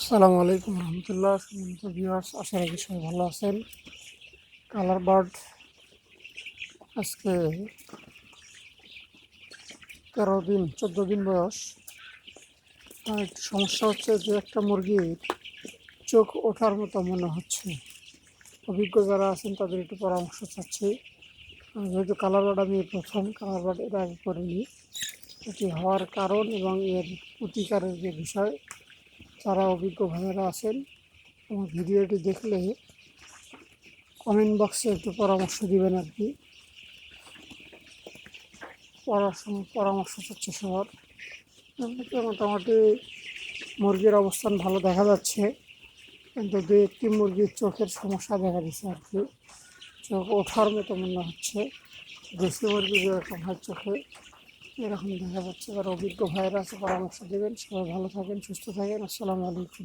আসসালামু আলাইকুম রহমতুল্লাহ। সম্মানিত ভিউয়ার্স, আশা রাখি সবাই ভালো আছেন। কালার বার্ড আজকে 14 দিন বয়স। আর একটু সমস্যা হচ্ছে যে একটা মুরগির চোখ ওঠার মতো মনে হচ্ছে। অভিজ্ঞ যারা আছেন তাদের একটু পরামর্শ চাচ্ছি। যেহেতু কালার বার্ড আমি প্রথম কালার বার্ড এর আগে করিনি, এটি হওয়ার কারণ এবং এর প্রতিকারের যে বিষয়, যারা অভিজ্ঞ ভাইয়েরা আছেন আমার ভিডিওটি দেখলে কমেন্ট বক্সে একটু পরামর্শ দিবেন আর কি। পরামর্শ চাচ্ছে সবার। মোটামুটি মুরগির অবস্থান ভালো দেখা যাচ্ছে, কিন্তু দু একটি মুরগির চোখের সমস্যা দেখা দিচ্ছে আর কি। চোখ ওঠার মতো মনে হচ্ছে। দেশি মুরগি যেরকম হয় চোখে, এরকম দেখা যাচ্ছে। যারা অভিজ্ঞ ভাইয়েরা আছে পরামর্শ দেবেন। সবাই ভালো থাকেন, সুস্থ থাকেন। আসসালামু আলাইকুম।